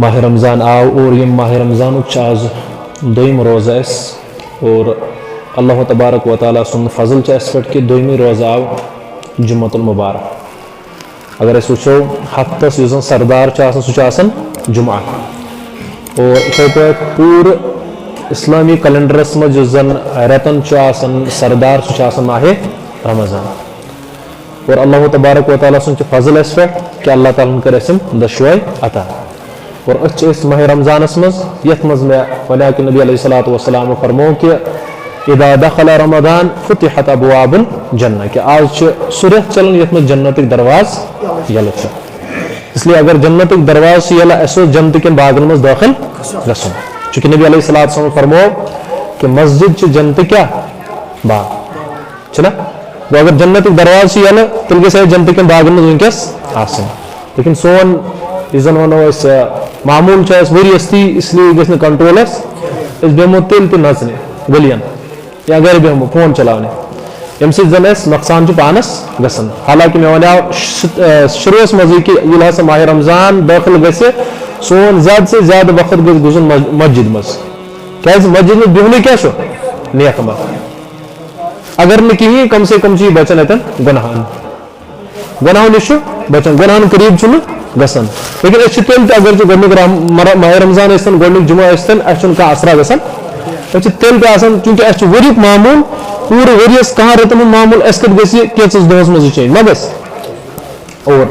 ماہ رمضان آو اور یہ ماہ رمضان آز دویم روزہ اس اور اللہ تبارک و تعالیٰ سن فضل اس پہ کہ دویمی روزہ آو جمعۃ المبارک اگر اس وچو ہفتس یس سردار سہ جمعہ اور اتھے پہ پور اسلامی کیلنڈرس مز زن رتن سردار سہ ماہ رمضان اور اللہ تبارک و تعالیٰ سن فضل اس پہ کہ اللہ تعالیٰ کر دشوائے عطا اور اس ماہ رمضانس مز یت مز میں ونیا کہ نبی علیہ الصلوۃ والسلام فرمو کہ اذا دخل رمضان فتحت ابواب الجنہ کہ آج سرت چلن یت مز جنت دروازہ یل اس لیے اگر جنت دروازہ یل اس جنت کن باغن مز داخل گژھن چونکہ نبی علیہ الصلوۃ والسلام فرمو کہ مسجد جنت کیا باغ چھنا وہ اگر جنت دروازہ یل تیل گژھِ جنت کن باغن مز ونکس آسن لیکن سون زن ونو معمول ورس تی اس لیے گھن کنٹرول اس بیمو تیل تہ نژنے گلین یا گھر بیمو فون چلانے یم سی زن اس نقصان پانس گھن حالانکہ میں ونیو شروعس مزے کہ یل ہسا ماہ رمضان داخل گھے سون زیادہ سے زیادہ وقت گھس گزن مسجد مز کیازِ مسجد مز بہنے کیا نیک عمل اگر نہ کہیں کم سے کم بچن اتن گناہوں نش بچن گناہن قریب چھنہ گسن لیکن اس تیل اگر گۄڈنیُک ماہ رمضان ٲسۍتن گۄڈنیُک جمعہ ٲسۍتن اَسہِ چھُنہٕ کانٛہہ اثرا گژھان أسۍ چھِ تیٚلہِ تہِ آسان چوٗنٛکہِ اَسہِ چھُ ؤریُک معموٗل پوٗرٕ ؤریَس کانٛہہ رٮ۪تن ہُنٛد معموٗل اَسہِ کَتہِ گژھِ یہِ کینٛژس دۄہس منٛز یہِ چینج ما گژھِ اور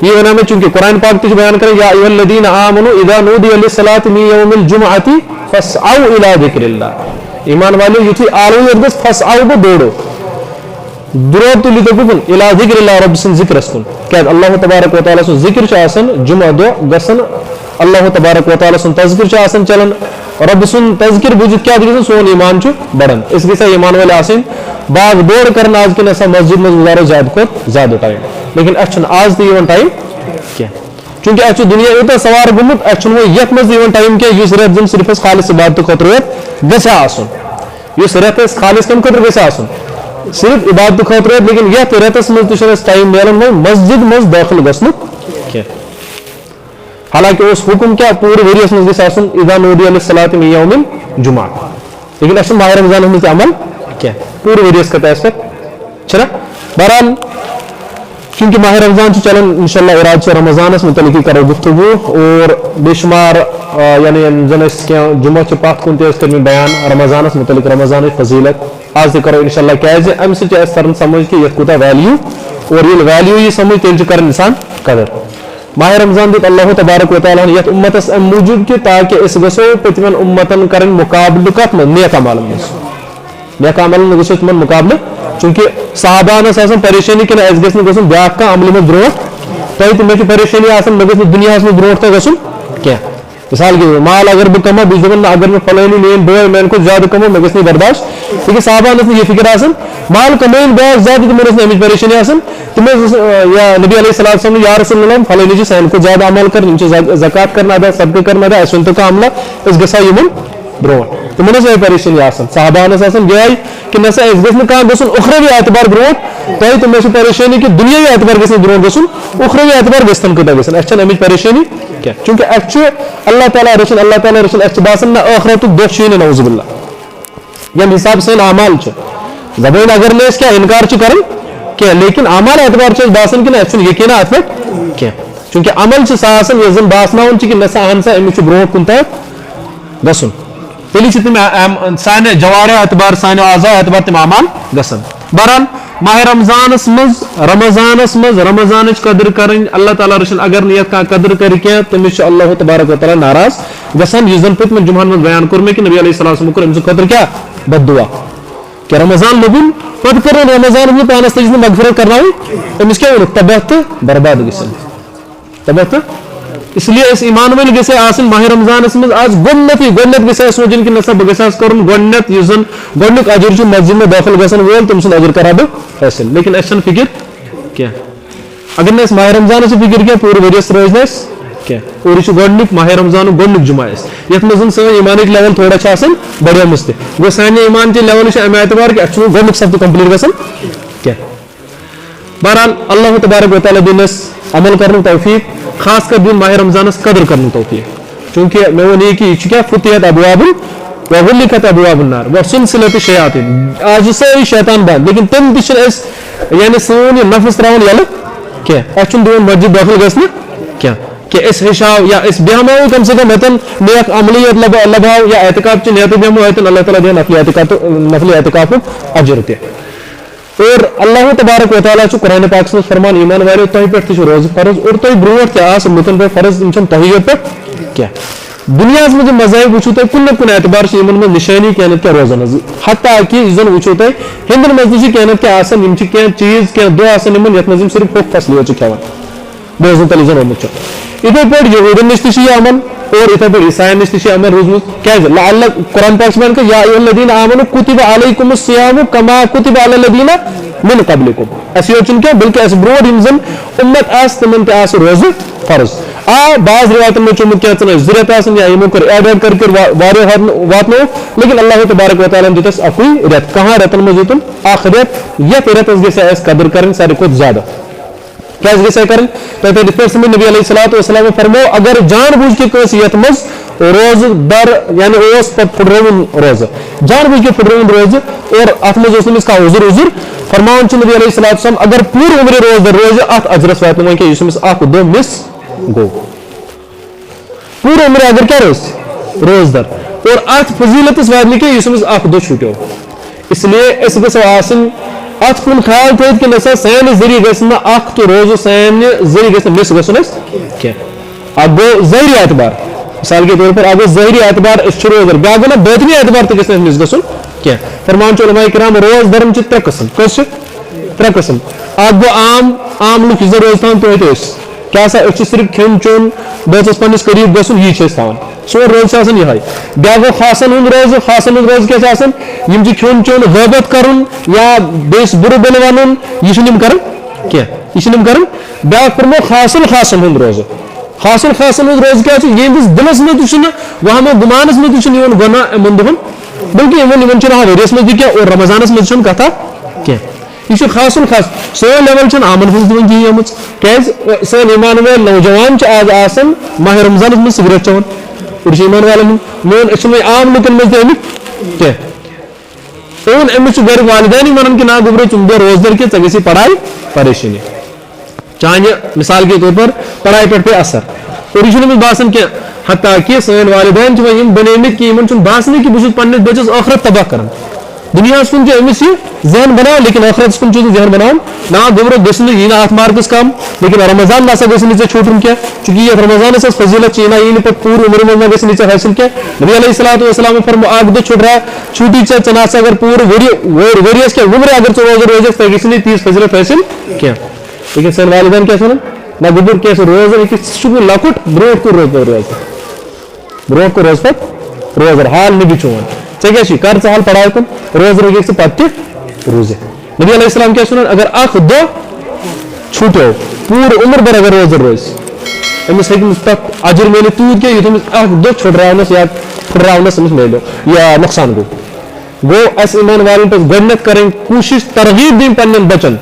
یہ وَنیو مےٚ چوٗنٛکہِ قرآن پاک تہِ چھُ بیان کران یا ایُّہا الذیٖنَ آمنوا اذا نودِیَ للصلاۃ من یوم الجمعۃ فاسعوا الی ذکر اللہ ایمان والو یُتھُے آلوُن یوت گژھِ فاسعوا گوٚو دوڑو درود تُلِو تُہۍ کُکُن الی ذکر اللہ رۄبہٕ سٕنٛدِ ذکرس کُن کیازِ اللہ تبارک و تعالیٰ سُنٛد ذکر چھُ آسان جمعہ دۄہ گژھان اللہ تبارک و تعالیٰ سُنٛد تذکر چھُ آسان چلان رۄبہٕ سُنٛد تذکر بوٗزِتھ کیاہ گژھان سون ایمان چھُ بڑان أسۍ گژھِ ایمان وٲلۍ آسٕنۍ باغ دور کران آز کِنہٕ ہسا مسجد منٛز گُزارو زیادٕ کھۄتہٕ زیادٕ ٹایم لیکن اَسہِ چھُنہٕ آز تہِ یِوان ٹایم کینٛہہ چوٗنٛکہِ اَسہِ چھُ دُنیا یوٗتاہ سوار گوٚمُت اَسہِ چھُنہٕ وۄنۍ یتھ منٛز تہِ یِوان ٹایم کینٛہہ یُس رٮ۪تھ زن صرف اَسہِ خالص عبادتہٕ خٲطرٕ گژھِ آسُن یُس رٮ۪تھ اَسہِ خالص کمہِ خٲطرٕ گژھِ آسُن صرف عبادت خاطر لیکن یتھ رٮ۪تس منٛز تہِ چھُنہٕ اَسہِ ٹایم ملان وۄنۍ مسجد منٛز دٲخل گژھنُک کینٛہہ حالانکہ اوس حکم کیا پوٗرٕ ؤریس منٛز گژھِ آسُن اذا نودِیَ للصلاۃ من یوم الجمعہ لیکن اَسہِ چھُنہٕ ماہ رمضانس منٛز تہِ عمل کینٛہہ پوٗرٕ ؤریس خٲطرٕ اَسہِ پٮ۪ٹھ چھُنہ بہرحال چوٗنٛکہِ ماہ رمضان چھُ چلان انشاء اللہ ارادٕ چھُ رمضانس متعلق کرو گفتگو اور بے شمار یعنی زن أسۍ کینٛہہ جمعہ چھِ پتھ کُن تہِ ٲسۍ کٔرمٕتۍ بیان رمضانس متعلق رمضانٕچ فضیلت آز تہِ کرو انشاء اللہ کیازِ امہِ سۭتۍ چھُ اَسہِ تران سمجھ کہ یتھ کوٗتاہ ویلیوٗ اور ییٚلہِ ویلیوٗ یی سمجھ تیٚلہِ چھُ کران انسان قدر ماہ رمضان دیُت اللہ تبارک و تعالیٰ ہن یتھ اُمتس امہِ موٗجوٗب کہ تاکہ أسۍ گژھو پٔتمٮ۪ن اُمتن کرٕنۍ مُقابلہٕ کتھ منٛز نیک عملن منٛز نیک عملن منٛز گژھو تِمن مُقابلہٕ چوٗنٛکہِ صحابہن ٲس آسان پریشٲنی کِنہٕ اَسہِ گژھِ نہٕ گژھُن بیاکھ کانٛہہ عملہِ منٛز برونٛٹھ تۄہہِ تہِ مےٚ چھِ پریشٲنی آسان مےٚ گژھِ نہٕ دُنیاہس منٛز برونٛٹھ تۄہہِ گژھُن کینٛہہ مثال کے مال اگر بہٕ کماو بہٕ چھُس دپان اگر مےٚ فلٲنی میٲنۍ بٲے میانہِ کھۄتہٕ زیادٕ کماو مےٚ گژھِ نہٕ یہِ برداشت لیکن صحابہن ٲس نہٕ یہِ فکر آسان مال کمٲیِن بیاکھ زیادٕ تِمن ٲس نہٕ امِچ پریشٲنی آسان تِم ٲسۍ یا نبی علیہ الصلوۃ والسلام یا رسول اللہ فلٲنی چھِ سانہِ کھۄتہٕ زیادٕ عمل کران یِم چھِ زکات کران ادا صدقہٕ کران ادا اَسہِ ؤنۍتو کانٛہہ عملہ أسۍ گژھو یِمن برونٛٹھ تِمن ٲس یِہے پریشٲنی آسان صحابہن ٲس آسان یِہے کہ نسا اَسہِ گژھِ نہٕ کانٛہہ گژھُن اُخروی اعتبار برونٛٹھ تۄہہِ تہٕ مےٚ چھِ پریشٲنی کہ دُنیاوی اعتبار گژھِ نہٕ برونٛٹھ گژھُن اُخروی اعتبار گژھِ تن کوٗتاہ گژھن اَسہِ چھنہٕ امِچ پریشٲنی کینٛہہ چوٗنٛکہِ اَسہِ چھُ اللہ تعالیٰ رٔچھِنۍ اَسہِ چھُ باسان نہ ٲخرتُک دۄہ چھُیی نہٕ نعوذ باللہ ییٚمہِ حساب سٲنۍ اعمال چھِ زبٲنۍ اگر نہٕ أسۍ کیٛاہ اِنکار چھِ کران کینٛہہ لیکن اعمال اعتبار چھُ اَسہِ باسان کہ نہ اَسہِ چھُنہٕ یقیٖنا اَتھ پٮ۪ٹھ کینٛہہ چوٗنٛکہِ عمل چھُ سُہ آسان یۄس زن باسناوان چھِ کہ نہ سا اہن سا أمِس چھُ برونٛٹھ کُن تام گژھُن تیٚلہِ چھِ تِم سانہِ جوارِ اعتبار سانہِ اعضاء اعتبار تِم اعمال گژھان بہرحال ماہ رمضانس منٛز رمضانٕچ قدر کرٕنۍ اللہ تعالیٰ رٔچھِنۍ اگر نہٕ یتھ کانٛہہ قدر کرِ کینٛہہ تٔمِس چھُ اللہ تبارک و تعالیٰ ناراض گژھان یُس زن پٔتمٮ۪ن جمعن منٛز بیان کوٚر مےٚ کہ نبی علیہ الصلوۃ والسلام کوٚر أمۍ سٕنٛدِ خٲطرٕ کیاہ بد دعا کہ رمضان لوٚگُن پتہٕ کٔرٕن رمضانس منٛز پانس تہِ چھِ نہٕ مغفرت کرناوٕنۍ أمِس کیاہ ووٚنُکھ تباہ تہٕ برباد گژھن تباہ تہٕ اس لیے أسۍ ایمان وٲلۍ گژھِ آسٕنۍ ماہ رمضانس منٛز آز گۄڈنیٚتھٕے گژھِ اَسہِ سونٛچُن کہ نسا بہٕ گژھِ آز کرُن گۄڈنیٚتھ یُس زن گۄڈنیُک اجر چھُ مسجد منٛز دٲخل گژھن وول تٔمۍ سُنٛد اجر کرہا بہٕ حٲصِل لیکن اَسہِ چھنہٕ فکر کینٛہہ اگر نہٕ اَسہِ ماہ رمضانٕچ فکر کینٛہہ پوٗرٕ ؤریس روزِ نہٕ اَسہِ کینٛہہ اور یہِ چھُ گۄڈنیُک ماہ رمضانُک گۄڈنیُک جمعہ اَسہِ یتھ منٛز زن سٲنۍ ایمانٕچ لیول تھوڑا چھِ آسان بڑیمٕژ تہِ گوٚو سانہِ ایمانچہِ لیولہِ چھِ امہِ اعتبار کہ اَسہِ چھُنہٕ گۄڈنیُک صفدٕ کمپلیٖٹ گژھان کینٛہہ بہرحال اللہ تبارک و تعالیٰ دِنۍ اَسہِ عمل کرنُک توفیٖق خاص کر دِیُن ماہ رمضانس قدر کرنُک توفیٖق چونکہ میں ون یہ کیا فتحت ابوابل وغلقت ابواب النار وسلسلۃ الشیاطین آج ساری شیطان بند لیکن تم تہ یعنی سون یہ نفس تراون یلہ کیا اس دون مسجد داخل گھنہ کیا کہ اس ہشاو یا اس بیہمو کم سے کم ہتن نیک عملیت لباو یا اعتکاف چ نیت بیہمو ہتن اللہ تعالی دے نفلی اعتکاف اجر تہ اور اللہ تبارک و تعالیٰ قرآن پاک میں فرمان ایمان والو تہ پہ روز فرض اور تہ برونٹ تہ لکن پہ فرض تم تہیت پہ کیا دنیا مجھے مذاہب وچو تہ کن کن اعتبار سے ان میں نشانی کینت کیا روزان حتیٰ کہ زن وچو تہ ہندن مز کینت کیا آسان کی چیز کی دہ آسان یت مز صرف ہوک فصل کھانا بوزن تل زن آمت اتھے پہ یہودین نش تہ عمل اور اتھے پہ عیسائین نش تہ عمل روزمت کیا اللہ قرآن پاک میں کہ یا ایھا الذین آمنوا کتب علیکم الصیام کما کتب علی الذین من قبلکم اس یہ کیا بلکہ اس برود یم زن امت آس تمن تہ آس روز فرض بعض روایتن میں چومت کیا ژن ضرورت آسن یا یمو کر ایڈ کر واریاہ واتنو لیکن اللہ تبارک و تعالیٰ دتس اکوئی رت کہاں رتن مز دتن اخ رت یت رتس گژھِ اَسہِ قدر کرن ساروی کھۄتہٕ زیادہ کیا گژھِ کرن پہ نبی علیہ الصلوۃ والسلام فرمو اگر جان بوجھ کے کٲنٛسہِ یتھ منٛز روز در یعنی اوس پتہٕ پھُٹرٲوُن روزٕ جان بوجھ کے پھُٹرٲوُن روزٕ اور اتھ منٛز اوس نہٕ کانٛہہ عذر فرماوان چھُ نبی علیہ الصلوۃ والسلام اگر پوٗرٕ عمرِ روز در روزِ اتھ اجرس واتہِ نہٕ وۄنۍ کینٛہہ یُس أمِس اکھ دۄہ مس گوٚو پوٗرٕ عمرِ اگر کیا روز در اور اتھ فضیلتس واتہِ نہٕ کینٛہہ یُس أمِس اکھ دۄہ چھُٹیو اس لیے أسۍ گژھو آسٕنۍ ات کن خیال تھٲیِتھ کہ نسا سانہِ ذریعہ گژھِ نہٕ اکھ تہٕ روزٕ سانہِ ذریعہ گژھِ نہٕ مس گژھُن اَسہِ کینٛہہ اکھ گوٚو ظٲہری اعتبار مثال کے طور پر اگر ظاہری اعتبار اس روزدر بیا گو نا باطنی اعتبار تک اس مس گھن کی فرمان علماء کرام روز درم ترے قسم کس ترے قسم اک گو عام لوگ یہ روز تھان توتہ کیا سا صرف کھین چون بچس پنس قریب گھن یہ تھان سون روز یہ بیا گو خاصن ہند روز خاصن ہند روز کیا کھین چون غیبت کرن یا بیس بر بل ون یہ کرن کی بیا فرمو خاصن ہند روز خاصن ہند روز کیا یہندس دلس مز وہم گمانس مز گناہ امن دن بلکہ ہاں ؤریس مز کیا اور رمضانس مز کتھا کی یہ خاصن خاص سون لیول آمن ہز دن کہین آمت کیاز سن ایمان وول نوجوان آج آسان ماہ رمضانس مز سگریٹ چون اور ایمان والن میون عام لکن مز تمیک کی اون امس گھر والدین ونان کہ نا گبرو چم دہ روز در کی ژے گژھی پڑھائی پریشانی چانہ مثال کے طور پر پڑھائی پہ پہ اثر اور یہ باسان کی حتیٰ کہ سن والدین ون بنیمت کہ ان باسان کہ بہت پنس بچس آخرت تباہ کران دنیا کن امس یہ ذہن بنا لیکن آخرت کن ذہن بنا نا گبرو گھس یہ ات مارکس کم لیکن رمضان نسا گھس ژے چھوٹن کی چونکہ یہ رمضانس فضیلت یہ یہ پہ پور عمر مز نہ گھس حاصل کی نبی علیہ الصلوۃ والسلام فرمو اک دہ چھٹرا چھٹی ژے نسا اگر پور ورس کی ومرے اگر ژے روزہ روزس ژے گھس تیز فضیلت حاصل کی لیکن سن والدین کیا نا گبر کیا روزہ سہ لکٹ بروٹ کو روز روز بروٹ کو روز پہ روزر حال نبی چون ژے کیا کر ژٕ حال پڑھائی کن روز روز ژٕ پتہ تہ روزے نبی علیہ السلام کیا سنان اگر اخ دہ چھٹو پور عمر بھر اگر روزر روز امس ہیٚکہِ نہٕ تتھ اجر ملت تیوٗت کینٛہہ یُتھ أمِس اکھ دۄہ چھُٹراونس یا پھٕٹراونس أمِس میلیو یا نۄقصان گوٚو اسہِ ایمان والٮ۪ن پزِ گۄڈنٮ۪تھ کرٕنۍ کوٗشش ترغیب دِنۍ پننٮ۪ن بچن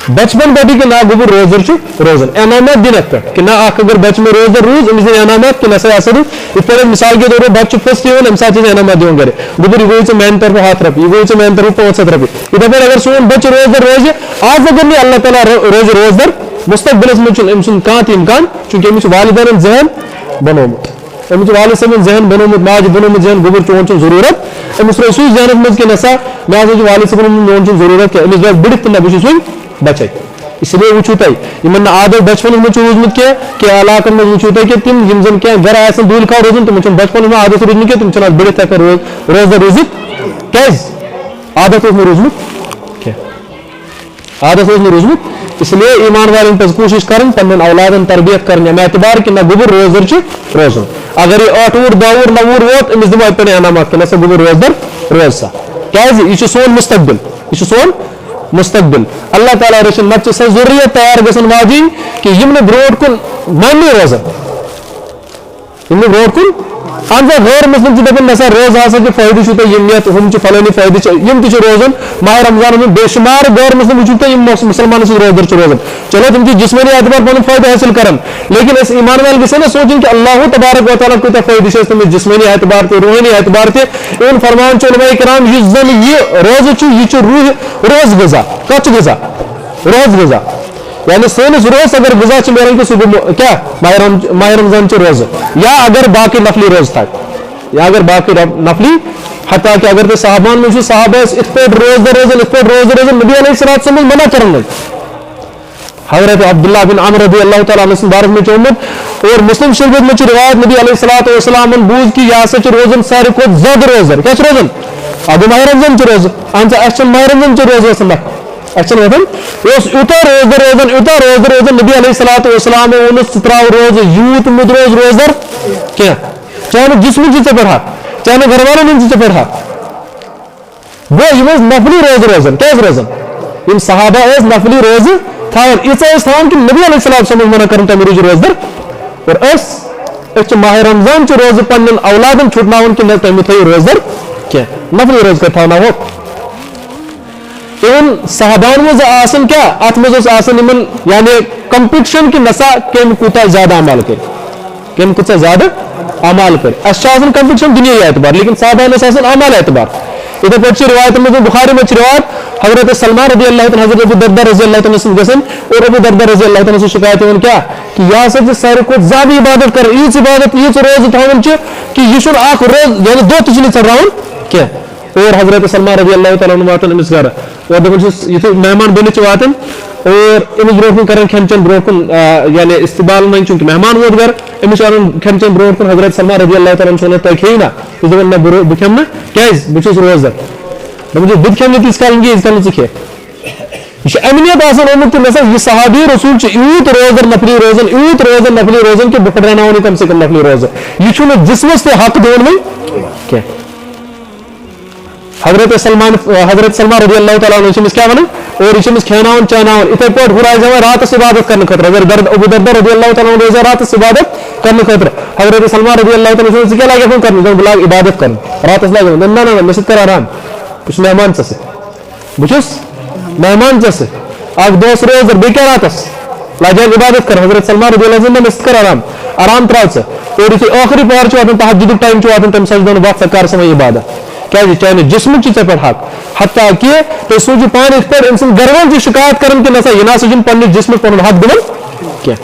بچپن پہ کہ نا گوبر روزر روزان انعامات دن ات پہ کہ نا اگر بچہ میں روزر روز امس دن انعامات کہ نسا ہسا ات پہ مثال کے طور پر بچہ فسٹ امہ سات انعامات دن گھر گوبر یہ گئی میانہ طرف 100 رۄپیہِ یہ گئی میانہ طرف 500 رۄپیہِ اتھے پہ اگر سون بچہ روزدر روزِ آج اگر نہیں اللہ تعالیٰ روز روزدر مستقبلس مجھ سن کھانا تہ امکان چونکہ امس والدین ذہن بنومت امس والد صٲبن ذہن بنومت ماجہ بنومت ذہن گوبر چون ضرورت امس روز سُے ذہنس مز کہ نسا مے ہسا والد صٲبن میون ضرورت کہ امس گژھِ بڑھتھ تہ نہ بہٕ چھُس وۄنۍ بچے اس لیے وچو تھی عادت بچپن میں روزمت کی علاقن میں وچو تھی کہ تم زن کی گھر آن دول کھا روزان تم بچپن میں عادت روزمت کی تم بڑھت ہیکان روزدر روزت کیاز عادت روزمت عادت روزمت اس لیے ایمان والن پہ کوشش کرن پنن اولادن تربیت کرن امہ اعتبار کہ نہ گوبر روزدر روزن اگر یہ 8 وُہُر 10 وُہُر 9 وُہُر ووت امس دمو اتہ انعامات کہ نسا گوبر روزدر روز سا کیاز یہ سون مستقبل یہ سون مستقبل اللہ تعالیٰ رچن مت سا ضروریت تیار گھن واجن کہ یم بروٹ کن ماننے روزن یم بروٹ کن اندر غیر مسلم دپان نسا روز ہسا فائدہ تہ نیت ہم فلانی فائدہ یم تہ روزان ماہ رمضان میں بے شمار غیر مسلم وچھو تہ مسلمان روزدر روزان چلو تم جسمانی اعتبار پن فائدہ حاصل کران لیکن اس ایمان وال گژھن نا سوچن کہ اللہ تبارک و تعالیٰ کوتاہ فائدہ تم جسمانی اعتبار تہ روحانی اعتبار تہ ان فرمان علماء کرام اس زن یہ روز یہ روح روز غذا کت غذا روز غذا یعنی سینس روز اگر غذا ملان کہ صبح کیا ماہ رمضان روز یا اگر باقی نفلی روز تھا یا اگر باقی نفلی حتیٰ کہ اگر تو صحابان میں صحابہ ات پہ روز روزان ات پہ روز روزان نبی علیہ الصلوۃ والسلام منع کرنے حضرت عبداللہ بن عمر رضی اللہ تعالیٰ عنہ بارک میں چومت اور مسلم شریف میں روایت نبی علیہ الصلوۃ والسلام بوز کہ یہ ہسا روزان ساروی کھت زیادہ روزدر کیا روزان اب ماہ رمضان روز اہن سا اس ماہ رمضان روز وسان اچھا وتان یوتاہ روزدر روزان یوتاہ روزدر روزان نبی علیہ الصلوۃ والسلام ونس تراو روز یوت مد روز روزدر کیا چاہے جسم چی ٹھہ پڑھا چاہے گھر والن ٹھہ پڑھا گو یم نفلی روز روزان کیا روزان یم صحابہ نفلی روز تھاون ایسا تھاون کہ نبی علیہ الصلوۃ والسلام منع کرن تمہ روز روزدر اور اس ماہ رمضان روز پن اولادن چھٹناون کہ نہ تمہ تھو روزدر کیا نفلی روز کا تھانا ہو ان صحابان مز آسن کیا ات مز آسن یمن یعنی کمپٹیشن کہ نسا کم کوتا زیادہ عمل کر کم کوتا زیادہ عمل کر اس کمپٹیشن دنیا اعتبار لیکن صحابان آسن عمل اعتبار اتھے پہ روایت میں بخاری میں روایت حضرت سلمان رضی اللہ عنہ حضرت ابو دردہ رضی اللہ عنہ سے گسن اور ابو دردہ رضی اللہ عنہ سے شکایت ہے کیا کہ یا سچ سارے کو زیادہ عبادت کر ایچ عبادت ایچ روز تھاون کہ یہ چھن اخ روز یعنی دو تجلی چراون کیا اور حضرت سلمان رضی اللہ تعالیٰ عنہ واتن امس گھر اور دپان یہ مہمان بنچ واتن اور امس برو کن کھین چین برو کن یعنی استقبال میں چونکہ مہمان ووت گھر امس ان کھین چین برو کن حضرت سلمان رضی اللہ تعالیٰ عنہ تہ کھیی نا یہ دپان نہ بہ کھیم نا کیاز بہ روزدر دپان بہ کھیم تیس کال گیز کال ژٕ کھے یہ امنیت آسان آمت کہ مثلا یہ صحابی رسول یوت روزدر نفلی روزان یوت روزدر نفلی روزان کہ بہ پھٹراون کم سے کم نفلی روزہ یہ جسمس تہ حق دون وۄنۍ کیا حضرت سلمان رضی اللہ تعالیٰ عنہ کیا ونان اور یہ کھیناون چاناون اتھے پہ ہراز راتس عبادت کرنے خاطر اگر ابو دردہ رضی اللہ تعالیٰ عنہ روزہ راتس عبادت کرنے خاطر حضرت سلمان رضی اللہ تعالیٰ عنہ کیا لگے کرنے بہ لاگ عبادت کر راتس لگے نہ مے سۭتۍ کر آرام بہ مہمان ژےٚ سۭتۍ بہ چھُس مہمان ژےٚ سۭتۍ اکھ دوس روزدر بیٚیہِ کیٛاہ راتس لاجان عبادت کر حضرت سلمان رضی اللہ عنہ مے سۭتۍ کر آرام تراو ژےٚ اور یُتھُے ٲخری پہر چھُ واتان تہجدُک ٹایم چھُ واتان تٔمۍ ساتہٕ چھُ دپان وۄتھ ژٕ کر سا وۄنۍ عبادت کیا چاہے جسم کی پہ حق حتیٰ کہ تھی سوچو پان ات پہ ام سند گھر وال شکایت کرن کہ نسا یہ نسا پنس جسم پن حق دن کی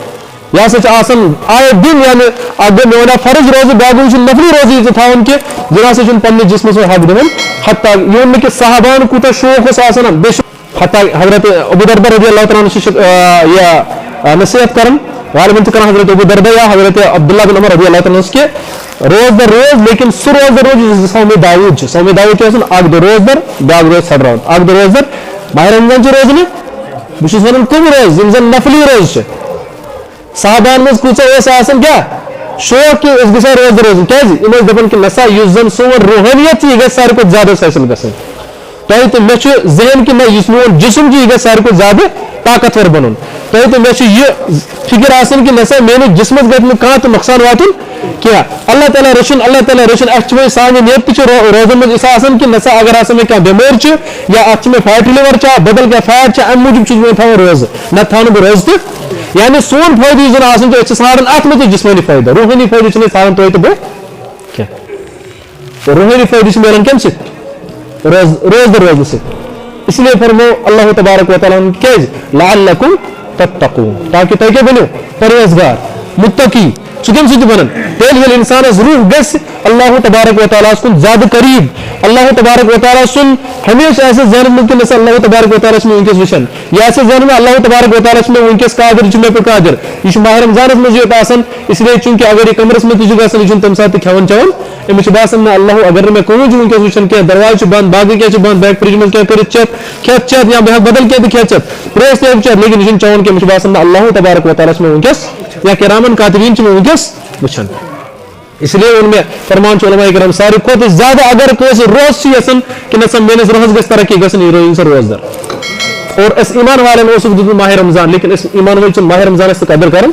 یہ ہسا آئے دن یعنی اگر مے وا فرض روز باقی نفلی روزی تھاون کہ یہ نسا پنس جسمس حق دن حتیٰ یہ ون کہ صحابان کوتاہ شوق اس حتیٰ حضرت ابو دردہ رضی اللہ تعالیٰ یہ نصیحت کرن غالباً کران حضرت ابو دردہ یا حضرت عبداللہ بن عمر رضی اللہ تعالیٰ کے روز در روز لیکن سہ روز در روز سوم داود سوم داود کیا اک دہ روز در بیاکھ روز ژھٹراون اک دہ روز در ماہ رمضان روز نا بہت ونان کم روز یم زن نفلی روز صحابان مز کۭژاہ آسان کیا شوق کہ اس گژھِ روز در روزن کیازِ یم ٲسۍ دپان کہ نسا یُس زن سون روحانیت یہ گژھِ ساروی کھۄتہٕ زیادٕ حٲصِل گژھٕنۍ تۄہہِ تہٕ مےٚ چھُ ذہن کہ نہ یُس میون جسم چھُ یہِ گژھِ ساروی کھۄتہٕ زیادٕ طاقتور بنُن تۄہہِ تہٕ مےٚ چھُ یہِ فکر آسان کہ نسا میٲنِس جسمس گژھِ نہٕ کانٛہہ تہِ نۄقصان واتُن کیا اللہ تعالیٰ رچن اس سانہ نیت تہ روزن مز آسان کہ نسا اگر ہسا مے کھانا بیمار یا ات میں فیٹی لیور بدل کیا فیٹ ام موجود چھس بہ روز نہ تھاو بہ روز تہ یعنی سون فائدہ یہ زن آسان اس ژھانڈان ات منٛز جسمانی فائدہ روحانی فائدہ چھِ ژھانڈان تُہۍ تہٕ بہٕ کیا روحانی فائدہ چھ ملان کمہِ سۭتۍ روز در روزٕ سۭتۍ اس لیے فرمو اللہ تبارک و تعالیٰ کیازِ لعلکم تتقون تاکہ تُہۍ کیٛاہ بٔنِو پرہیزگار متقی سہ کم سی بنان تیل یل انسانس روح گژھِ اللہ تبارک و تعالیٰ کن زیادہ قریب اللہ تبارک و تعالیٰ سن ہمیشہ ایسے ذہن میں کہ نسا اللہ تبارک و تعالیٰ میں ونکس وچان یا ایسے ذہن میں اللہ تبارک و تعالیٰ میں ونکس قادر چھ مے پہ قادر یہ ماہ رمضانس مز یہ آسان اس لیے چونکہ اگر یہ کمرس میں تہ گژھان یہ تمہ سات کھیون چون امس باسان اللہ اگر مے کون ونکس وچان کی دروازہ بند باقی کیا بند بیک فرج من کیا کر کھیت چیت یا بہ بدل کیا کھیت چیت پریس تہ چیت لیکن یہ چون کہ امس باسان اللہ تبارک و تعالیٰ میں ونکس یا کرامن کاتبین چھ ونکس وچان اس لیے ان میں فرمان علماء کرام ساری کھوتہ زیادہ اگر کوئی روز یسن کہ نسا میس روز گھس ترقی گھن یہ روزن سا روزدر اور اس ایمان والے میں ماہ رمضان لیکن اس ایمان والے ماہ رمضان سے قدر کرن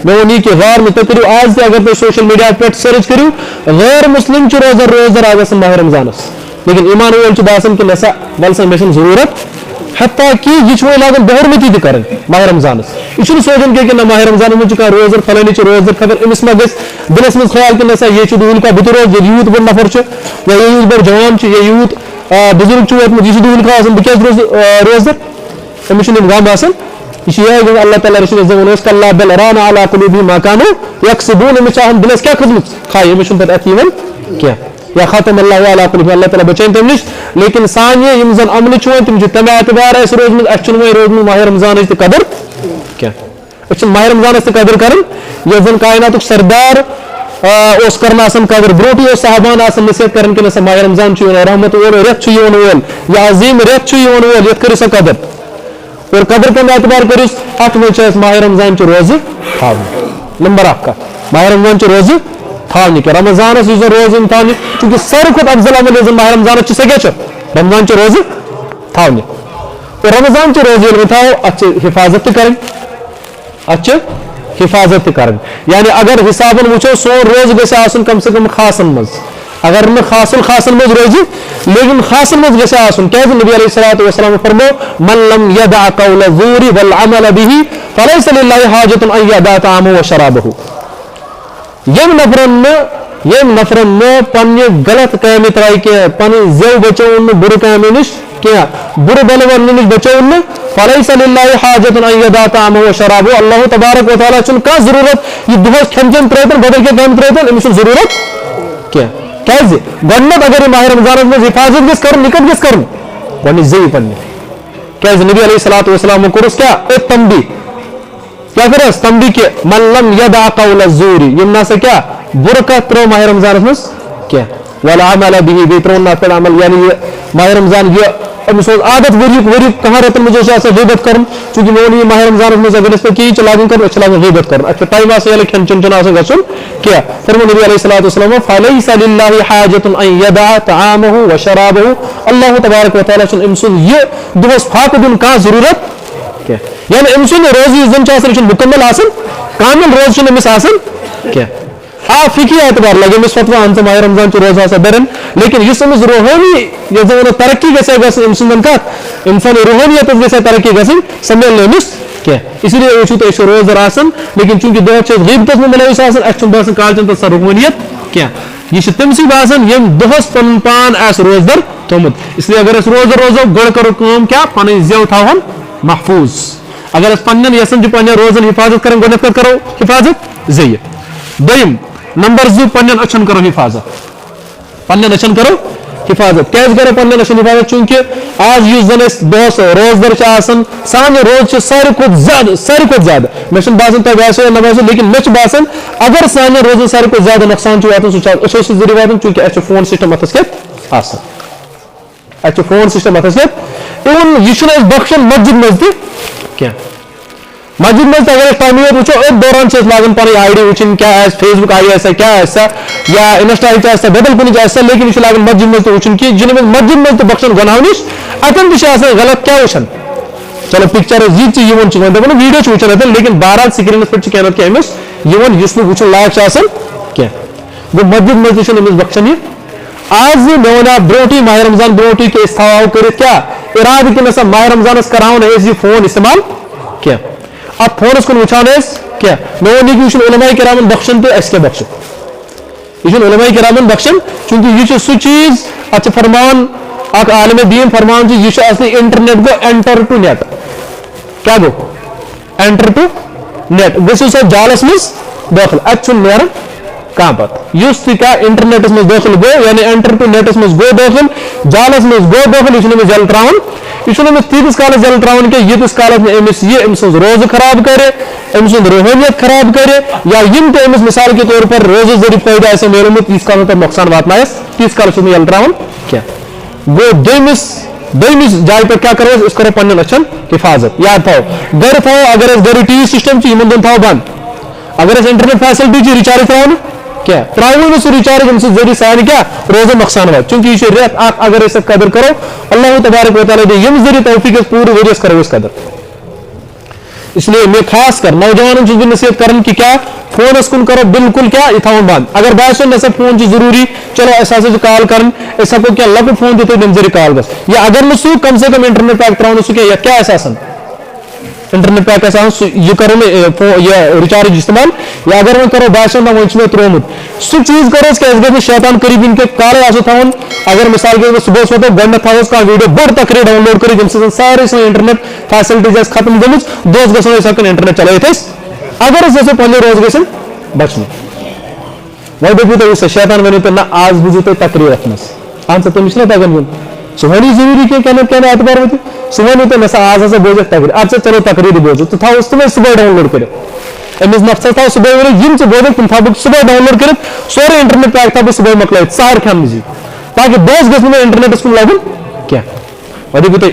میں ونی کہ غور میں کرو آج تہ اگر تھی سوشل میڈیا پہ سرچ کرو غیر مسلم روزدر آج ماہ رمضان لیکن ایمان وول باسان کہ نسا ولسا مے ضرورت حتیٰ کہ یہ لاگان بہرمتی تہ کریں ماہ رمضان یہ سوچان کہ نہ ماہ رمضان میں روزدر فلانی روزدر خبر امس ما گھس دلس من خیال کہ نسا یہ دہل کا بت روز یہ یوت بڑ نفر یا یوت بڑ جوان یا یوت بزرگ ووتمت یہ دہل کا بہ کیاز روزدر امس غم آسان یہ اللہ تعالیٰ رسول کلا بل ران علی قلوبہم ما کانوا یکسبون امس دلس کیا کھزمت خائی امس پتہ اتھ کیا یا ختم اللہ علی قلوبہم اللہ تعالیٰ بچائن تم نش لیکن سانہ یم زن عمل تم تمہ اعتبار روزمت اچھے روزمت ماہ رمضان تہ قدر کیا ماہ رمضان تہ قدر کرن یہ زن کائنات سردار اس کرنا آسان قدر بروٹی صحابان آسان نصیحت کرن کہ نسا ماہ رمضان رحمت وول ریت وول یا عظیم ریت وول یت کرو سا قدر اور قدر کم اعتبار کرو ات میں ماہ رمضان روز نمبر 1 ماہ رمضان روز تھاونہ کہ رمضانس اس روز تھاونہ چونکہ ساروی کھت افضل عمل ماہ رمضان سہ کیا رمضان روز تھاونہ اور رمضان روز یل تھاو ات حفاظت تہ کریں ات حفاظت تہ کریں یعنی اگر حسابن وچھو سون روز گژھِ آسن کم سے کم خاصن مز اگر نہ خاصن مز روزی لیکن خاصن مز گژھِ آسن کیازِ نبی علیہ الصلوۃ والسلام فرمو من لم يدع قول الزور والعمل به فليس لله حاجة ان يدع طعامه وشرابه یم نفرن نہ پنہ غلط کام ترائی کی پن زو بچون بر کام نش کیا بر بلون نش بچون فلیس للہ حاجت ان یدع طعامہ وشرابہ اللہ تبارک و تعالیٰ چھ کھانا ضرورت یہ دہس کھین چین ترتن بدل کیا کام ترتن امس ضرورت کیا کیازِ گۄڈنیٚتھ اگر یہ ماہ رمضان میں حفاظت گژھِ کرن نکت گژھِ کرن گۄڈنیٚتھ زی پنہ کیازِ نبی علیہ الصلوۃ والسلام کوٚرُس کیا تنبیہ کیا کرس تنبیہ کہ من لم یدع قول الزور یم نسا کیا بر کتھ ترو ماہ رمضان مز کیا والعمل به بی ترون پہ عمل یعنی ماہ رمضان یہ امس عادت وری کہاں رتن مجھے غیبت کرن چونکہ میں ماہ رمضان مز اگر اس پہ کی لاگن کر اچھا لاگن غیبت کرن اچھا ٹائم آسے یل کھین چن آسن گژھن کیا فرمو نبی علیہ الصلوۃ والسلام فلیس للہ حاجت ان یدع طعامہ وشرابہ اللہ تبارک و تعالیٰ چھ امس یہ دہس پھاکہ دن کھانا ضرورت کیا یعنی امس روزی زن مکمل آسن کامل روز امس آسن کیا فقی اعتبار لگے امس فتویٰ ان ماہ رمضان روز آسا برن لیکن اس امس روحانی یہ ترقی گژھِ گژھن ام سن کت انسان روحانیت گژھِ ترقی گژھن سمبل امس کیا اسی لیے وچھو تو روزدر آسان لیکن چونکہ دہس غیبتس میں ملوث آسان اس باسان کالچن تو روحانیت کیا یہ تمسی باسان یم دہس پن پان آس روزدر تھومت اس لیے اگر اس روزدر روزو گۄڈٕ کرو کٲم کیا پن زیو تھاون محفوظ اگر اس پنن یسن پنن روزن حفاظت کریں گۄڈنیٚتھ کرو حفاظت زی دویم نمبر 2 پنن اچھن کرو حفاظت پنن اچھن کرو حفاظت کیاز کرو پنن اچھن حفاظت چونکہ آج یس زن اس دہس روزدر آسان سانہ روز ساروی کھت زیادہ مے باسان تہ باسو نہ باسو لیکن مے باسان اگر سانہ روزن ساروی کھت زیادہ نقصان واتان سہ ذریعہ واتان چونکہ اس فون سسٹم اتھس کت آسان اس فون سسٹم اتھس کت ایون یہ بخشن مسجد مز تہ کیا مسجد مز اگر ٹائم وچو ات دوران لاگان پن آئی ڈی وچن کیا فیس بک آئی ایسا کیا ایسا یا انسٹا آسا بدل کن ایسا لیکن یہ لاگان مسجد مز وچن کہ جن مسجد مز بخشن گناہ نش اتن تہ غلط کیا وچن چلو پکچر زیون دپان ویڈیو وچان اتن لیکن بہرحال سکرینس پہ کیا نتہ امس اس وچن لائق کی گو مسجد مز تہ امس بخشن یہ آج مے وا بروٹی ماہ رمضان بروٹی کہ تھاو کرت کیا ارادہ کہ نسا ماہ رمضانس کرو یہ فون استعمال کیا اب فونس کن وچان کیا مے ون کہ علماء کرامن بخشن تو اس کے بخشن یہ علماء کرامن بخشن چونکہ یہ سہ چیز ات فرمان اک عالم دین فرمان یہ اصلی انٹرنیٹ گو انٹر ٹو نیٹ کیا گو انٹر ٹو نیٹ گھو سا جالس مز داخل ات نیران کھانا پتہ اس تہ انٹرنیٹس مز داخل گو یعنی انٹر ٹو نیٹس مز گو داخل جالس مز گو داخل یہ امس جل تراون یہ امس تیتس کالس جل تراون کہ یتس کالس امس یہ امس روز خراب کرے امس روحانیت خراب کرے یا یم تہ امس مثال کے طور پر روز ذریعہ فائدہ آسہ میلمت تیس کالس تک نقصان واتنائس تیس کالس جل تراون کیا گو دویمس جائے پہ کیا کرو اس کرو پنن اچھن حفاظت یاد تھو گھر تھو اگر اس گھر ٹی وی سسٹم ان دون تھو بند اگر اس انٹرنیٹ فیسلٹی ریچارج تراؤن کیا تراؤ سہ ریچارج ام ذریعہ سان کیا روزن نقصان وات چونکہ یہ ریت اگر اس قدر کرو اللہ تبارک و تعالیٰ دے یم ذریعہ توفیق پورے ورس کرو اس قدر. اس لیے میں خاص کر نوجوانوں چیز نصیحت کرن کہ کیا فونس کن کرو بالکل کیا یہ تھون بند. اگر باسو نسا فون ضروری چلو اس کال کرن اس ہکو کیا لکٹ فون دیتے تم ذریعہ کال گس یا اگر نہ سو کم سے کم انٹرنیٹ پیک تراؤ سو کیا آسان انٹرنیٹ پیک یہ کرو یہ ریچارج استعمال یا اگر میں کرو باسو نہ ون میں ترومت سہ چیز کرو کہ اس گھر شیطان قریب ان کے کال آسو تھون. اگر مثال کے صبح ووتو گۄڈنیٚتھ تھاوس کانٛہہ ویڈیو بٔڑ تقریر ڈاؤن لوڈ کٔرِتھ ییٚمہِ سۭتۍ سارے سٲنۍ انٹرنیٹ فیسلٹیز آسہِ ختم گٔمٕژ دۄہس گژھو أسۍ ہٮ۪کان انٹرنیٹ چلٲیِتھ أسۍ اگر أسۍ یژھو پننہِ روز گژھن بچنہِ. وۄنۍ دٔپِو تُہۍ وٕچھ شیطان ؤنِو تُہۍ نہ آز بوٗزِو تُہۍ تقریر اتھ منٛز اہن سا تٔمِس چھُنہ تگان یُن سُہ وَنہِ ضروٗری کینٛہہ اعتبار وٲتِو سُہ ؤنِو تُہۍ نہ سا آز ہسا بوزکھ تقریر اَدٕ سا چلو تقریٖرٕے بوزو تہٕ تھاوُس تِمے صبحٲے ڈاوُن لوڈ کٔرِتھ أمِس نفسس تھاو صبحٲے ؤنِتھ یِم ژٕ بوزکھ تِم تھاو بہٕ صبحٲے ڈاوُن لوڈ کٔرِتھ سورُے انٹرنیٹ پیک تھاو بہٕ صبحٲے مۄکلٲیِتھ سہر کھٮ۪نہٕ وِزِ تاکہ دۄہس گژھِ نہٕ مےٚ انٹرنیٹس کُن لگُن کینٛہہ. وۄنۍ دٔپِو تُہۍ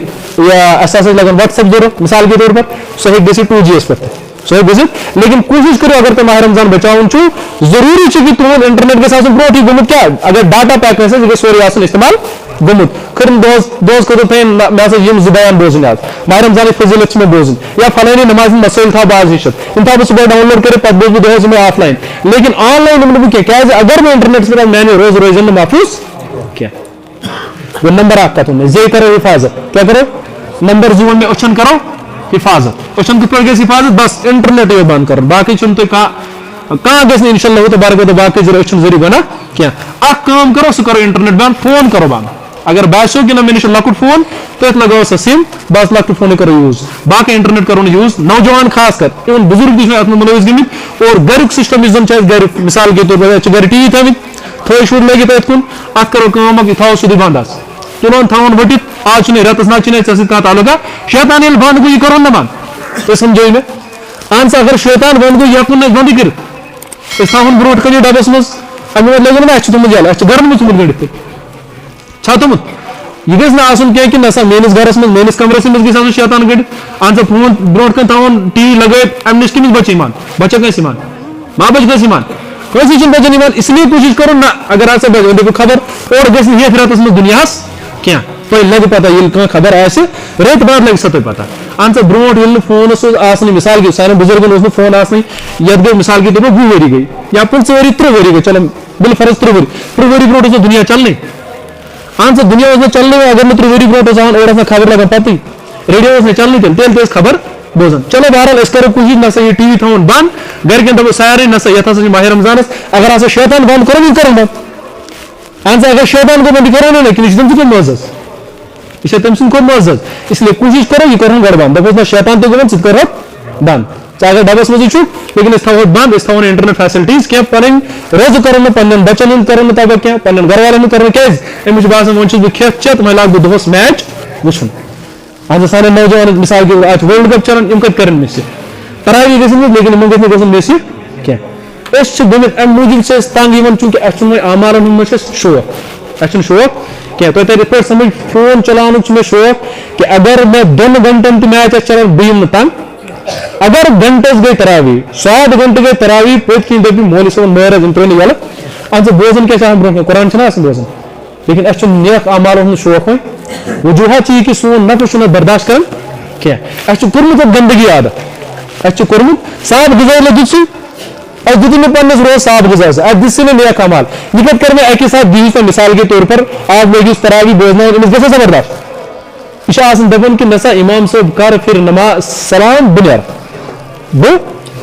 اَسہِ ہسا چھِ لگان وٹس ایپ ضروٗرت مثال کے طور پر سُہ ہیٚکہِ گٔژھِتھ 2G یس پٮ۪ٹھ سُہ ہیٚکہِ گٔژھِتھ لیکن کوٗشِش کٔرِو اگر تۄہہِ ماہ رمضان بچاوُن چھُو ضروٗری چھُ کہِ تُہُنٛد انٹرنیٹ گژھِ آسُن برونٛٹھٕے گوٚمُت کیٛاہ اگر ڈاٹا پیک آسہِ یہِ گژھِ سورُے آسُن استعمال گوٚمُت کٔرِن دۄہس خٲطرٕ تھٲیِن مےٚ ہسا یِم 2 بیان بوزٕنۍ آز ماہ رمضانٕچ فضیلت چھِ مےٚ بوزٕنۍ یا فلٲنی نمازِ ہٕنٛدۍ مسٲیل تھاو بہٕ آز ہیٚچھِتھ یِم تھاو بہٕ صبحٲے ڈاوُن لوڈ کٔرِتھ پتہٕ بوزٕ بہٕ دۄہس یِمے آف لاین لیکن آن لاین نِمہٕ نہٕ بہٕ کینٛہہ کیٛازِ اگر مےٚ انٹرنیٹس پٮ۪ٹھ میانہِ روزٕ روزن نہٕ محفوٗظ کینٛہہ. وہ نمبر 1 کتھ میں زی کرو حفاظت کیا کرو نمبر 2 میں أچھن کرو حفاظت أچھن کِتھ پٲٹھۍ گژھِ حفاظت بس انٹرنیٹ یوت بند کرُن باقٕے چھُنہٕ تۄہہِ کانٛہہ گژھِ نہٕ انشاء اللہ تبارک و تعالیٰ باقٕے ذٔریعہِ أچھن ذٔریعہِ گۄناہ کینٛہہ. اکھ کٲم کرو سُہ کرو انٹرنیٹ بند فون کرو بند اگر باسیو کہ نہ مےٚ نِش چھُ لۄکُٹ فون تٔتھۍ لگاو سا سِم بس لۄکٹہِ فونٕے کرو یوٗز باقٕے انٹرنیٹ کرو نہٕ یوٗز. نوجوان خاص کر اِوٕن بُزرگ تہِ چھِ اَتھ منٛز مُلوث گٔمٕتۍ اور گریُک سسٹم یُس زن چھُ اَسہِ گرِ مثال کے طور پر اَسہِ چھِ گرِ ٹی وی تھٲومٕتۍ تھٲے شُرۍ لٲگِتھ أتھۍ کُن اَتھ کرو کٲم اکھ یہِ تھاوو سیوٚدُے بنٛد حظ تُلون تھاوون ؤٹِتھ آز چھُنہٕ رٮ۪تس نہ چھُنہٕ ژےٚ سۭتۍ کانٛہہ تعلقہ شیطان ییٚلہِ بنٛد گوٚو یہِ کرون نہ بنٛد تُہۍ سمجھٲیِو مےٚ اہن سا اگر شیطان بنٛد گوٚو یہِ ہٮ۪کون نہٕ أسۍ بنٛدٕے کٔرِتھ أسۍ تھاوون برونٛٹھ کَنہِ ڈبس منٛز اَمہِ وَتہِ لٲگِو نہ اَسہِ چھُ تھوٚمُت یَلہٕ اَسہِ چھُ گرن منٛز تھوٚمُت گٔنڈِتھ تہِ چھا تھوٚمُت یہ گژھِ نہٕ آسُن کینٛہہ کہِ نہ سا میٲنِس گرس منٛز میٲنِس کمرس منٛز گژھِ آسُن شیطان گٔنڈِتھ اہن سا فون برونٛٹھ کَنہِ تھاوُن ٹی وی لگٲیِتھ اَمہِ نِش کٔمِس بچہِ یِوان بچا کٲنٛسہِ یِوان ما بچہِ کٲنٛسہِ یِوان کٲنٛسے چھِنہٕ بچن یِوان اس لیے کوٗشِش کرُن نہ اگر ہسا بچہِ وۄنۍ دِمو خبر اورٕ گژھِ نہٕ یتھ رٮ۪تس منٛز دُنیاہس کینٛہہ تۄہہِ لگہِ پتہ ییٚلہِ کانٛہہ خبر آسہِ رٮ۪تھ بعد لگہِ سۄ تۄہہِ پتہ اہن سا برونٛٹھ ییٚلہِ نہٕ فونس اوس آسنٕے مثال کے سانٮ۪ن بُزرگن اوس نہٕ فون آسنٕے یتھ گٔے مثال کے طور پر 20 ؤری گٔے یا 15 ؤری 30 ؤری گٔے چلو بالفرض 30 ؤری برونٛٹھ اوس نہٕ دُنیا چلنٕے اہن سا دُنیا اوس نہٕ چلنٕے اگر نہٕ 30 ؤری برونٛٹھ اوس آسان اور ٲس نہٕ خبر لگان پتٕے ریڈیو اوس نہٕ چلنٕے تیٚلہِ تہِ ٲسۍ خبر بوزان چلو بہرحال أسۍ کرو کوٗشِش نہ سا یہِ ٹی وی تھاوُن بنٛد گرِکٮ۪ن دپو سارے نہ سا یتھ ہسا چھِ ماہ رمضانس اگر ہسا شیطان بنٛد کرو یہِ کرو بنٛد اہن سا اگر شیطان گوٚو بنٛد یہِ کرو نہٕ کِنہٕ یہِ چھُ تٔمۍ سٕنٛدۍ کھۄتہٕ معزز یہ چھِ تٔمۍ سٕنٛدۍ کھۄتہٕ معزز اس لیے کوٗشِش کرو یہِ کرہون گۄڈٕ بنٛد دپوس نہ شیطان تہِ گوٚمُت ژٕ تہِ کرہوکھ بنٛد ژٕ اگر ڈبس منٛزٕے چھُکھ لیکن أسۍ تھاوہوکھ بنٛد أسۍ تھاوو انٹرنیٹ فیسلٹیٖز کینٛہہ پنٕنۍ روزٕ کرو نہٕ پننٮ۪ن بچن ہُنٛد کرو نہٕ تباہ کینٛہہ پننٮ۪ن گرٕ والٮ۪ن ہُنٛد کرو نہٕ کیازِ أمِس چھُ باسان وۄنۍ چھُس بہٕ کھٮ۪تھ چٮ۪تھ وۄنۍ لاگہٕ بہٕ دۄہس میچ وٕچھُن اہن سا سانٮ۪ن نوجوانن مثال کے آز چھُ ورلڈ کپ چلان یِم کتہِ کرن مِس تراوی گژھن لیکن یِمن گژھِ نہٕ گژھُن مِس کینٛہہ أسۍ چھِ گٔمٕتۍ اَمہِ موٗجوٗب چھِ أسۍ تنگ یِوان چوٗنکہِ اَسہِ چھُنہٕ وۄنۍ اعمالن ہُنٛد منٛز چھُ اَسہِ شوق اَسہِ چھُنہٕ شوق کینٛہہ تۄہہِ ترِ یِتھ پٲٹھۍ سمجھ فون چلاونُک چھُ مےٚ شوق کہ اگر مےٚ 2 گنٹن تہِ میچ آسہِ چلان بہٕ یِمہٕ نہٕ تنگ اگر گنٹس گٔے تراوی 100 گنٹہٕ گٔے تراوی پٔتۍ کِنۍ دٔپِو مولوی صٲبن مٲرِتھ یِم ترٛٲے نہٕ یَلہٕ اہن سا بوزان کیٛاہ چھِ آسان برونٛہہ کَنہِ قرآن چھُنہ آسان بوزان لیکن اَسہِ چھُنہٕ نیک اعمالن ہُنٛد شوق وۄنۍ وجوٗہات چھِ یہِ کہِ سون نفس چھُنہٕ اَتھ برداشت کران کینٛہہ اَسہِ چھُ کوٚرمُت اَتھ گنٛدگی عادت اَسہِ چھُ کوٚرمُت صاف غذا ییٚلہِ دیُت سُہ اَسہِ دِتُن نہٕ پنٛنِس روز صاف غذا اَسہِ دِژ سُہ نہٕ نیک اعمال یہِ کَتہِ کَرِ مےٚ اَکے ساتہٕ دِیٖہِس تۄہہِ مثال کے طور پر آز لٲگِوس تراوی بوزناوُن أمِس گژھِ زبردست یہِ چھُ آسان دَپان کہِ نہ سا اِمام صٲب کر پھِر نماز سلام بہٕ نیرٕ بہٕ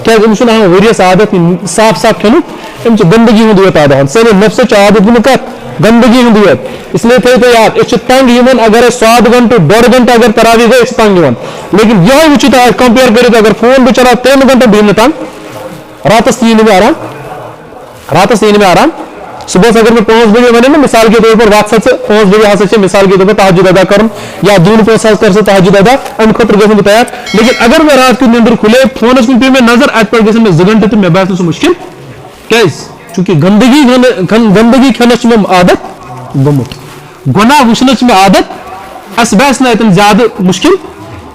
کیازِ أمِس چھُنہٕ آسان ؤریَس عادت صاف صاف کھیٚنُک أمِس چھُ گنٛدگی ہُنٛد یوت عادت سٲنِس نفسَس چھُ عادت گوٚمُت کَتھ گنٛدگی ہُنٛد یوت اس لیے تھٲیِو تُہۍ یاد أسۍ چھِ تنگ یِوان اگر أسۍ 100 گنٹہٕ 1.5 گنٹہٕ اگر تراوی گٔے أسۍ چھِ تنگ یِوان لیکن یِہوے وٕچھِو تُہۍ کمپیر کٔرِتھ اگر فون بہٕ چلاو 3 گنٹن بہٕ یِمہٕ نہٕ تنگ راتس تہِ یی نہٕ مےٚ آرام صبحس اگر مےٚ 5 بجے وَنن نہ مثال کے طور پر وقت سا 5 بجے ہسا چھِ مثال کے طور پر تہجد ادا کرُن یا دوٗنہٕ پونٛسہٕ حظ کر سا تہجد ادا اَمہِ خٲطرٕ گژھن بہٕ تیار لیکن اگر مےٚ رات کیُتھ نیٚنٛدٕر کھُلے فونس کُن پیٚیہِ مےٚ نظر اَتہِ پٮ۪ٹھ گژھن مےٚ 2 گنٹہٕ تہٕ مےٚ باسہِ نہٕ سُہ مُشکِل کیازِ چوٗنٛکہِ گنٛدگی کھٮ۪نس چھُ مےٚ عادت گوٚمُت گۄناہ وٕچھنس چھِ مےٚ عادت اَسہِ باسہِ نہٕ اَتٮ۪ن زیادٕ مُشکِل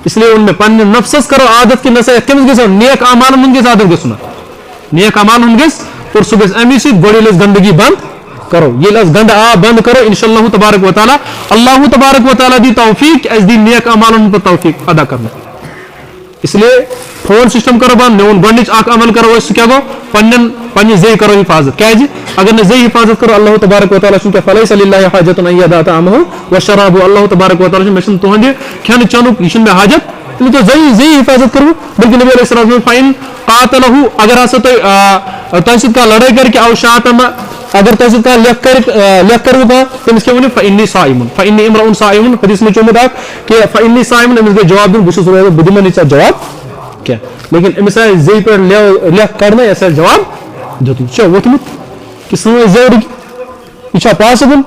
اس لیے ووٚن مےٚ پننہِ نفسس کرو عادت کہِ نہ سا یتھ کٔمِس گژھِ نیک اعمالن ہُنٛد گژھِ عادت گژھُن نیک اعمالن ہُنٛد گژھِ اور سہ گژھِ امی سۭتۍ گۄڈٕ ییٚلہِ أسۍ گندگی بند کرو ییٚلہِ أسۍ گندٕ آب بند کرو انشاءاللہ تبارک و تعالیٰ اللہ تبارک و تعالیٰ دی توفیق کہ اَسہِ دی نیک اعمالن ہُنٛد توفیق ادا کرنا اس لیے فون سسٹم کرو بند میون گۄڈنِچ اکھ عمل کرو أسۍ سُہ کیاہ گوٚو پننہِ زیٚیہِ کرو حفاظت کیازِ اگر نہٕ زیٚیہِ حفاظت کرو اللہ تبارک و تعالیٰ چھُنہٕ کیاہ فلیس للہ حاجۃ ان یدع طعامہ وشرابہ اللہ تبارک و تعالیٰ چھُ مےٚ چھُنہٕ تُہنٛدِ کھٮ۪نہٕ چٮ۪نُک یہِ چھُنہٕ مےٚ حاجت تیٚلہِ تو زیٚیہِ حفاظت کرو بلکہ نبی علیہ السلام فاین قاتلہ اگر ہسا تۄہہِ سۭتۍ کانٛہہ لڑٲے کرِ کہ او شاتمہ اگر تۄہہِ سۭتۍ کانٛہہ لیکھ کرو کانٛہہ تٔمِس کیاہ ؤنِو فإنی صائم فإنی امرؤ صائم حدیث منٛز چھُ آمُت اکھ کہ فإنی صائم أمِس گژھِ جواب دیُن بہٕ چھُس روزان بہٕ دِمے نہٕ ژےٚ جواب کینٛہہ لیکن أمِس آسہِ زیٚیہِ پٮ۪ٹھ لیکھ کڑنے اَسہِ آسہِ جواب دیُتمُت یہِ چھا ووٚتھمُت کہ سٲنۍ زیٚو رُکہِ یہِ چھا پاسبل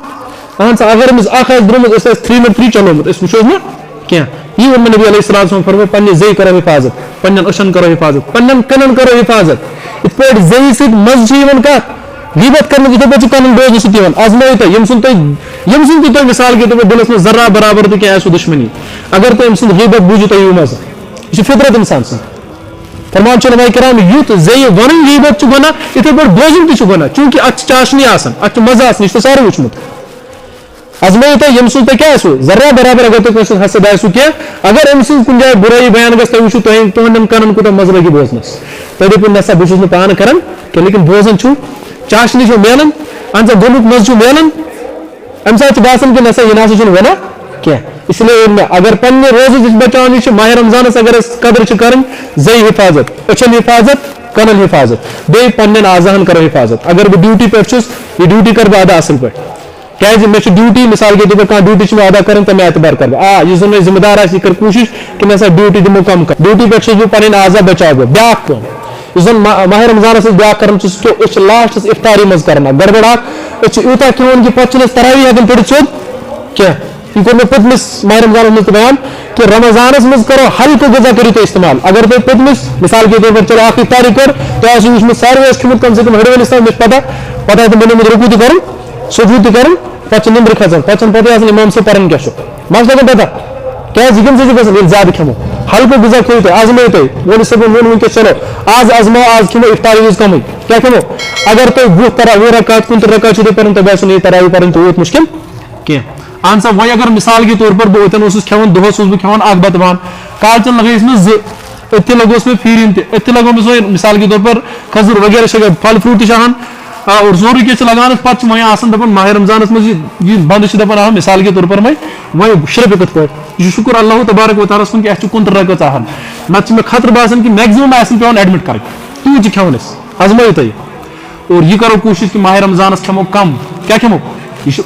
اہن سا اگر أمِس اکھ آسہِ درٛومُت أسۍ آسہِ 3 چلومُت أسۍ وٕچھو نہٕ کینٛہہ یی ووٚن مےٚ نبی علیہ السلام فرموو پننہِ زیٚیہِ کرو حفاظت پننٮ۪ن أچھن کرو حفاظت پننٮ۪ن کَنن کرو حفاظت یِتھ پٲٹھۍ زیٚیہِ سۭتۍ مزٕ چھِ یِوان کتھ غیبت کرنہٕ یِتھے پٲٹھۍ چھِ کَنن بوزنہٕ سۭتۍ یِوان آزمٲیِو تُہۍ ییٚمہِ سُنٛد تہِ تۄہہِ مثال کے طور پر دِلس منٛز ذرا برابر تہِ کینٛہہ آسوٕ دُشمنی اگر تُہۍ أمۍ سُنٛد غیبت بوٗزِو تۄہہِ یِیو مزٕ یہِ چھِ فطرت انسان سٕنٛز فرمان چھُ علماء کرام یُتھ زیٚیہِ وَنُن غیبت چھُ گۄناہ یِتھے پٲٹھۍ بوزُن تہِ چھُ گۄناہ چوٗنٛکہِ اَتھ چھِ چاشنی آسان اَتھ چھُ مزٕ آسان یہِ چھُ سارے وٕچھمُت آزمٲیِو تُہۍ ییٚمہِ سُنٛد تۄہہِ کیاہ آسوٕ ذرا برابر اگر تۄہہِ کٲنٛسہِ سُنٛد حسد آسوٕ کینٛہہ اگر أمۍ سٕنٛز کُنہِ جایہِ بُرٲیی بیان گژھِ تُہۍ وٕچھِو تُہنٛدٮ۪ن کَنن کوٗتاہ مزٕ لگہِ بوزنَس تُہۍ دٔپِو نسا بہٕ چھُس نہٕ پانہٕ کران کینٛہہ لیکن بوزان چھُو چاشنی چھو میلان اہن سا گۄڈنیُک مزٕ چھُ میلان اَمہِ ساتہٕ چھُ باسان کہِ نسا یہِ نسا چھُنہٕ وَنان کینٛہہ اس لیے ووٚن مےٚ اگر پننہِ روزٕچ أسۍ بچاونٕچ چھِ ماہِ رمضانس اگر أسۍ قدر چھِ کرٕنۍ زیٚیہِ حفاظت أچھن حفاظت کَنن حفاظت بیٚیہِ پننٮ۪ن اعضاہن کرو حفاظت اگر بہٕ ڈیوٹی پٮ۪ٹھ چھُس یہِ ڈیوٹی کرٕ بہٕ ادا اصل پٲٹھۍ کیازِ مےٚ چھِ ڈیوٹی مثال کے طور پر کانٛہہ ڈیوٹی چھِ مےٚ ادا کرٕنۍ تَمہِ اعتبار کرٕ بہٕ یُس زن مےٚ ذمہٕ دار آسہِ یہِ کرِ کوٗشش کہِ مےٚ ہسا ڈیوٹی دِمو کم ڈیوٹی پٮ۪ٹھ چھُس بہٕ پنٕنۍ اعضا بچاو بہٕ بیاکھ کٲم یُس زن ماہِ رمضانس أسۍ بیاکھ کران چھِ سُہ چھُ أسۍ چھِ لاسٹس افطاری منٛز کران گڑبڑ اکھ أسۍ چھِ یوٗتاہ کھٮ۪وان کہِ پتہٕ چھِنہٕ أسۍ تراوی ہٮ۪کان پٔرِتھ سیوٚد کینٛہہ یہِ کوٚر مےٚ پٔتمِس ماہِ رمضانس منٛز تہِ بیان کہ رمضانس منٛز کرو ہلکہٕ غذا کٔرِو تُہۍ استعمال اگر تُہۍ پٔتمِس مثال کے طور پر چلو اکھ افطاری کٔر تۄہہِ آسوٕ وٕچھمُت ساروٕے آسہِ کھیوٚمُت کم سے کم ہڑوٲلِس تام مےٚ چھِ پتہ آسہِ بنیومُت رُکوٗ تہِ کرُن سجوٗد تہِ کرُن پتہٕ چھِ نِندرٕ کھسان پتہٕ چھنہٕ پتہٕ آسان اِمام صٲب پران کیاہ چھُ مہ چھُ لگان پتہ کیازِ یہِ کَمہِ سۭتۍ چھُ گژھان ییٚلہِ زیادٕ کھٮ۪مو ہلکہٕ غذا کھیٚیِو تُہۍ آزمٲیِو تُہۍ مولوی صٲبن ووٚن وٕنکیٚس چلو آز آزماو آز کھٮ۪مو افطاری وِزِ کمٕے کیاہ کھٮ۪مو اگر تُہۍ 10 رکعت 15 رکعت چھِو تُہۍ پران تۄہہِ باسیو نہٕ یہِ تراوی پرٕنۍ تیوٗت مُشکِل کینٛہہ اہن سا وۄنۍ اگر مثال کے طور پر بہٕ اوتن اوسُس کھٮ۪وان دۄہس اوسُس بہٕ کھٮ۪وان اکھ بتہٕ بان کالچن لگٲیِس مےٚ 2 أتھی لگوس مےٚ پھیٖرِنۍ تہِ أتھی لگو مےٚ سۄے مثال کے طور پر کھٔزٕر وغیرہ شغیرہ پھل فروٗٹ تہِ چھِ انان اور سورُے کینٛہہ چھِ لگان پتہٕ چھِ وۄنۍ آسان دپان ماہِ رمضانس منٛز یہِ بنٛدٕ چھِ دپان مثال کے طور پر وۄنۍ شرٛپہِ کِتھ پٲٹھۍ یہِ چھُ شُکُر اللہ تبارک و تعالیٰ ہس کُن کہِ اَسہِ چھِ 15 رکعت آسان نتہٕ چھِ مےٚ خطرٕ باسان کہِ میکزِمم آسان پیٚوان ایڈمِٹ کرٕنۍ تیوٗت چھِ کھٮ۪وان أسۍ آزمٲیِو تُہۍ اور یہِ کرو کوٗشش کہِ ماہِ رمضانس کھٮ۪مو کم کیاہ کھٮ۪مو یہِ چھُ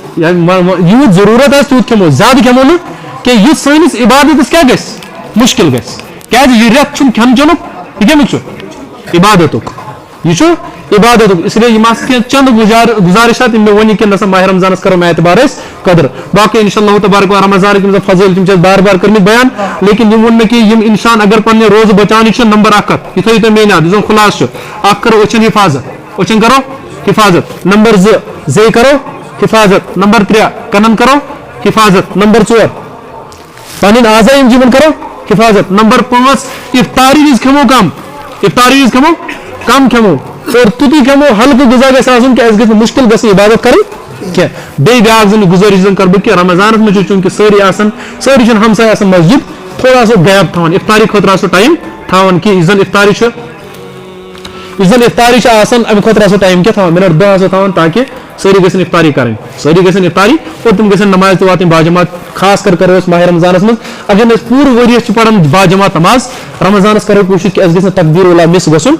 یوٗت ضروٗرت آسہِ تیوٗت کھٮ۪مو زیادٕ کھٮ۪مو نہٕ کینٛہہ یُتھ سٲنِس عبادتس کیاہ گژھِ مُشکِل گژھِ کیازِ یہِ رٮ۪تھ چھُنہٕ کھٮ۪ن چٮ۪نُک یہِ کمیُک چھُ عبادتُک یہِ چھُ عبادتُک اس لیے یِم آسہٕ کینٛہہ چند گُزارِشات یِم مےٚ ؤنۍ کہِ نسا ماہِ رمضانس کرو مےٚ اعتبار أسۍ قدر باقٕے انشاء اللہ تبارک و رمضانٕکۍ یِم زن فضٲیل تِم چھِ اَسہِ بار بار کٔرمٕتۍ بیان لیکن یِم ووٚن مےٚ کہِ یِم انسان اگر پننہِ روزٕ بچاونٕکۍ چھِ نمبر 1 کتھ یہِ تھٲیِو تُہۍ میٲنۍ یاد یُس زن خُلاصہٕ چھُ اکھ کرو أچھن حفاظت أچھن کرو حفاظت نمبر 2 زیٚیہِ کرو حفاظت نمبر 3 کَنن کرو حفاظت نمبر 4 پنٕنۍ اعضا یِم یِمن کرو حفاظت نمبر 5 افطاری وِزِ کھٮ۪مو کم کھٮ۪مو اور تیُتُے کھٮ۪مو ہلکہٕ غذا گژھِ آسُن کہِ اَسہِ گژھِ نہٕ مُشکِل گژھٕنۍ عبادت کرٕنۍ کینٛہہ بیٚیہِ بیاکھ زن گُزٲرِش زن کرٕ بہٕ کہِ رمضانس منٛز چھُ چوٗنٛکہِ سٲری آسان سٲری چھِنہٕ ہمساے آسان مسجد تھوڑا آسو گیپ تھاوان افطاری خٲطرٕ آسو ٹایم تھاوان کہِ یُس زن افطاری چھِ آسان اَمہِ خٲطرٕ آسو ٹایم کیٛاہ تھاوان منٹ 10 آسو تھاوان تاکہِ سٲری گژھن افطاری کرٕنۍ سٲری گژھن افطاری اور تِم گژھن نماز تہِ واتٕنۍ باجماعت خاص کر کرو أسۍ ماہِ رمضانس منٛز اگر نہٕ أسۍ پوٗرٕ ؤریَس چھِ پران باجماعت نماز رمضانس کرو کوٗشش کہِ اَسہِ گژھِ نہٕ تقبیٖر اللہ مِس گژھُن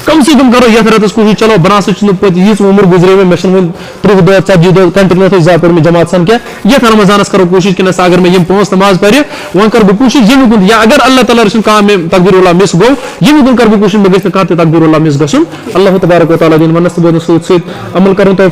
کم سے کم کرو یتھ رٮ۪تس کوٗشش چلو بہٕ نسا چھُس نہٕ پتہٕ یٖژ عُمر گُزرے مےٚ چھِنہٕ وۄنۍ 30 دۄہ 40 دۄہ کنٹِنیوٗ زیادٕ پٔرمٕتۍ جماعت سان کینٛہہ یتھ رمضانس کرو کوٗشش کہِ نسا اگر مےٚ یِم 5 نماز پرِ وۄنۍ کرٕ بہٕ کوٗشش ییٚمہِ کُن یا اگر اللہ تعالیٰ رٔچھِنۍ کانٛہہ مےٚ تقبیٖر اللہ مِس گوٚو ییٚمہِ کُن کرٕ بہٕ کوٗشش مےٚ گژھِ نہٕ کانٛہہ تہِ تقبیٖر اللہ مِس گژھُن اللہ تبارک و تعالیٰ دِنۍ وننس تہٕ بوزنس سۭتۍ سۭتۍ عمل کرُن